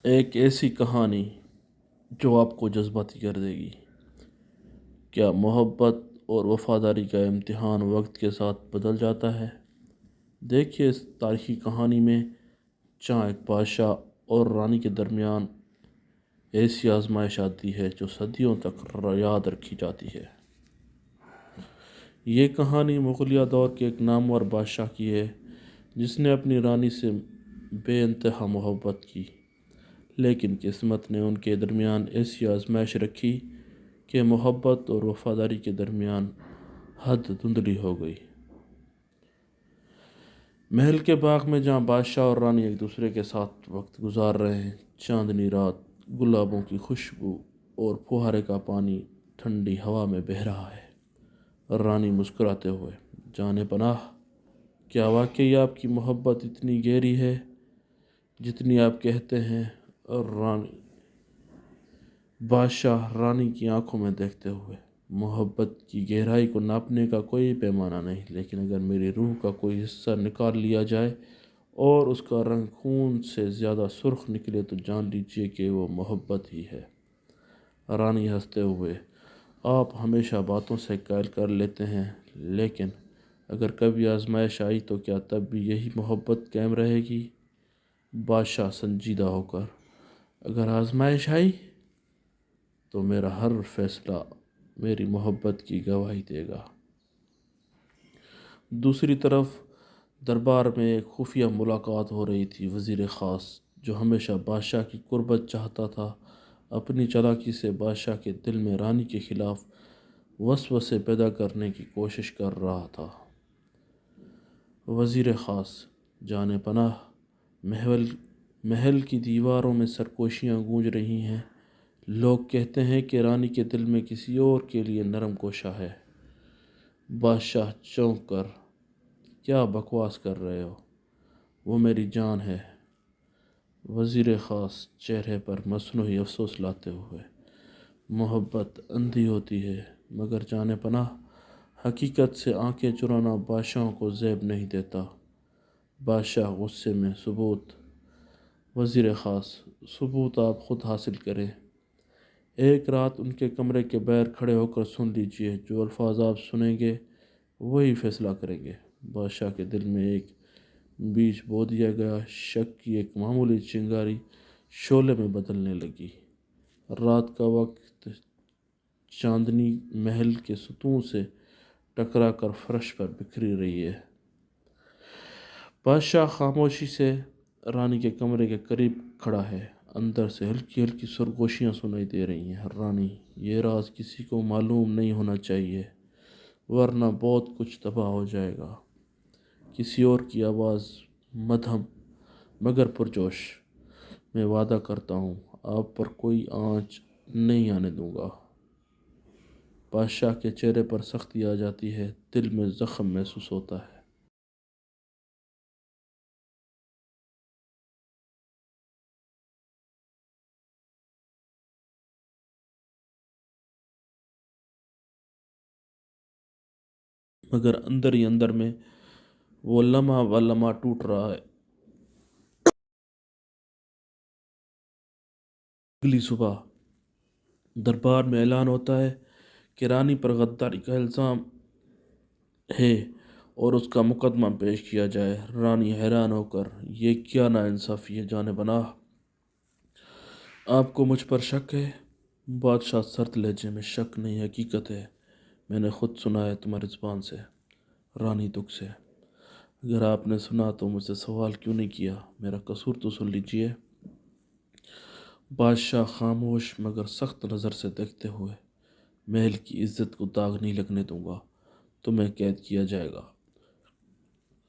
ایک ایسی کہانی جو آپ کو جذباتی کر دے گی۔ کیا محبت اور وفاداری کا امتحان وقت کے ساتھ بدل جاتا ہے؟ دیکھیے، اس تاریخی کہانی میں جہاں ایک بادشاہ اور رانی کے درمیان ایسی آزمائش آتی ہے جو صدیوں تک یاد رکھی جاتی ہے۔ یہ کہانی مغلیہ دور کے ایک نامور بادشاہ کی ہے جس نے اپنی رانی سے بے انتہا محبت کی، لیکن قسمت نے ان کے درمیان ایسی آزمائش رکھی کہ محبت اور وفاداری کے درمیان حد دھندلی ہو گئی۔ محل کے باغ میں جہاں بادشاہ اور رانی ایک دوسرے کے ساتھ وقت گزار رہے ہیں، چاندنی رات، گلابوں کی خوشبو اور پھوارے کا پانی ٹھنڈی ہوا میں بہہ رہا ہے۔ رانی مسکراتے ہوئے، جانے پناہ، کیا واقعی آپ کی محبت اتنی گہری ہے جتنی آپ کہتے ہیں؟ اور بادشاہ رانی کی آنکھوں میں دیکھتے ہوئے، محبت کی گہرائی کو ناپنے کا کوئی پیمانہ نہیں، لیکن اگر میری روح کا کوئی حصہ نکال لیا جائے اور اس کا رنگ خون سے زیادہ سرخ نکلے تو جان لیجیے کہ وہ محبت ہی ہے۔ رانی ہنستے ہوئے، آپ ہمیشہ باتوں سے قائل کر لیتے ہیں، لیکن اگر کبھی آزمائش آئی تو کیا تب بھی یہی محبت قائم رہے گی؟ بادشاہ سنجیدہ ہو کر، اگر آزمائش آئی تو میرا ہر فیصلہ میری محبت کی گواہی دے گا۔ دوسری طرف دربار میں ایک خفیہ ملاقات ہو رہی تھی۔ وزیر خاص، جو ہمیشہ بادشاہ کی قربت چاہتا تھا، اپنی چالاکی سے بادشاہ کے دل میں رانی کے خلاف وسوسے پیدا کرنے کی کوشش کر رہا تھا۔ وزیر خاص، جانے پناہ، محل کی دیواروں میں سرگوشیاں گونج رہی ہیں۔ لوگ کہتے ہیں کہ رانی کے دل میں کسی اور کے لیے نرم گوشہ ہے۔ بادشاہ چونک کر، کیا بکواس کر رہے ہو؟ وہ میری جان ہے۔ وزیر خاص، چہرے پر مصنوعی افسوس لاتے ہوئے، محبت اندھی ہوتی ہے، مگر جانے پناہ، حقیقت سے آنکھیں چرانا بادشاہوں کو زیب نہیں دیتا۔ بادشاہ غصے میں، ثبوت؟ وزیر خاص، ثبوت آپ خود حاصل کریں۔ ایک رات ان کے کمرے کے باہر کھڑے ہو کر سن لیجیے، جو الفاظ آپ سنیں گے وہی فیصلہ کریں گے۔ بادشاہ کے دل میں ایک بیج بو دیا گیا، شک کی ایک معمولی چنگاری شعلے میں بدلنے لگی۔ رات کا وقت، چاندنی محل کے ستون سے ٹکرا کر فرش پر بکھری رہی ہے۔ بادشاہ خاموشی سے رانی کے کمرے کے قریب کھڑا ہے۔ اندر سے ہلکی ہلکی سرگوشیاں سنائی دے رہی ہیں۔ رانی، یہ راز کسی کو معلوم نہیں ہونا چاہیے، ورنہ بہت کچھ تباہ ہو جائے گا۔ کسی اور کی آواز، مدھم مگر پرجوش، میں وعدہ کرتا ہوں آپ پر کوئی آنچ نہیں آنے دوں گا۔ بادشاہ کے چہرے پر سختی آ جاتی ہے، دل میں زخم محسوس ہوتا ہے۔ مگر اندر ہی اندر میں وہ لمحہ و لمحہ ٹوٹ رہا ہے۔ اگلی صبح دربار میں اعلان ہوتا ہے کہ رانی پر غداری کا الزام ہے اور اس کا مقدمہ پیش کیا جائے۔ رانی حیران ہو کر، یہ کیا ناانصافی ہے جانے پناہ، آپ کو مجھ پر شک ہے؟ بادشاہ سرد لہجے میں، شک نہیں، حقیقت ہے، میں نے خود سنا ہے تمہاری زبان سے۔ رانی دکھ سے، اگر آپ نے سنا تو مجھ سے سوال کیوں نہیں کیا؟ میرا قصور تو سن لیجیے۔ بادشاہ خاموش مگر سخت نظر سے دیکھتے ہوئے، محل کی عزت کو داغ نہیں لگنے دوں گا، تمہیں قید کیا جائے گا۔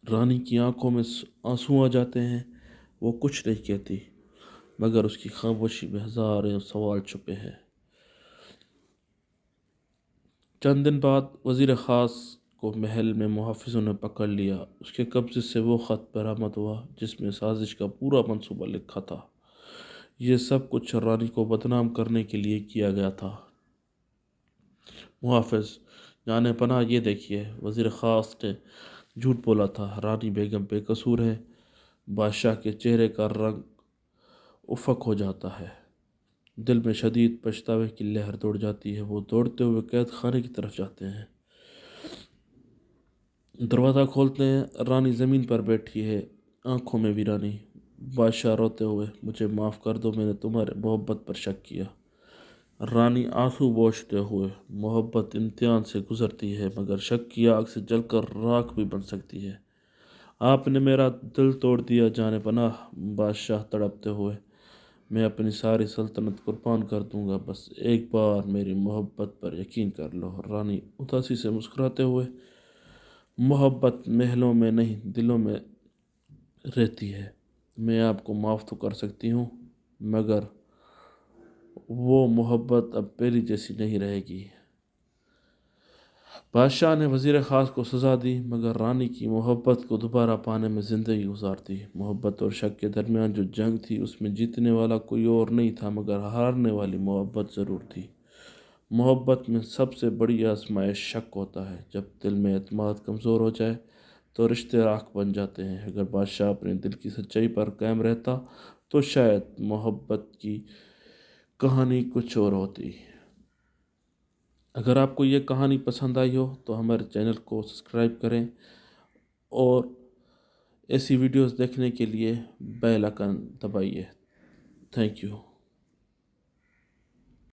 رانی کی آنکھوں میں آنسو آ جاتے ہیں، وہ کچھ نہیں کہتی، مگر اس کی خاموشی میں ہزاروں سوال چھپے ہیں۔ چند دن بعد وزیر خاص کو محل میں محافظوں نے پکڑ لیا۔ اس کے قبضے سے وہ خط برآمد ہوا جس میں سازش کا پورا منصوبہ لکھا تھا۔ یہ سب کچھ رانی کو بدنام کرنے کے لیے کیا گیا تھا۔ محافظ، جانے پناہ، یہ دیکھیے، وزیر خاص نے جھوٹ بولا تھا، رانی بیگم بے قصور ہے۔ بادشاہ کے چہرے کا رنگ افق ہو جاتا ہے۔ دل میں شدید پچھتاوے کی لہر دوڑ جاتی ہے۔ وہ دوڑتے ہوئے قید خانے کی طرف جاتے ہیں۔ دروازہ کھولتے ہیں، رانی زمین پر بیٹھی ہے، آنکھوں میں ویرانی۔ بادشاہ روتے ہوئے: مجھے معاف کر دو، میں نے تمہارے محبت پر شک کیا۔ رانی آنسو پوچھتے ہوئے: محبت امتحان سے گزرتی ہے، مگر شک کی آگ سے جل کر راکھ بھی بن سکتی ہے۔ آپ نے میرا دل توڑ دیا جانے پناہ۔ بادشاہ تڑپتے ہوئے: میں اپنی ساری سلطنت قربان کر دوں گا، بس ایک بار میری محبت پر یقین کر لو۔ رانی اداسی سے مسکراتے ہوئے: محبت محلوں میں نہیں، دلوں میں رہتی ہے۔ میں آپ کو معاف تو کر سکتی ہوں، مگر وہ محبت اب پہلی جیسی نہیں رہے گی۔ بادشاہ نے وزیر خاص کو سزا دی، مگر رانی کی محبت کو دوبارہ پانے میں زندگی گزار دی۔ محبت اور شک کے درمیان جو جنگ تھی، اس میں جیتنے والا کوئی اور نہیں تھا، مگر ہارنے والی محبت ضرور تھی۔ محبت میں سب سے بڑی آزمائش شک ہوتا ہے۔ جب دل میں اعتماد کمزور ہو جائے تو رشتے راکھ بن جاتے ہیں۔ اگر بادشاہ اپنے دل کی سچائی پر قائم رہتا تو شاید محبت کی کہانی کچھ اور ہوتی۔ اگر آپ کو یہ کہانی پسند آئی ہو تو ہمارے چینل کو سبسکرائب کریں اور ایسی ویڈیوز دیکھنے کے لیے بیل آئکن دبائیے۔ Thank you.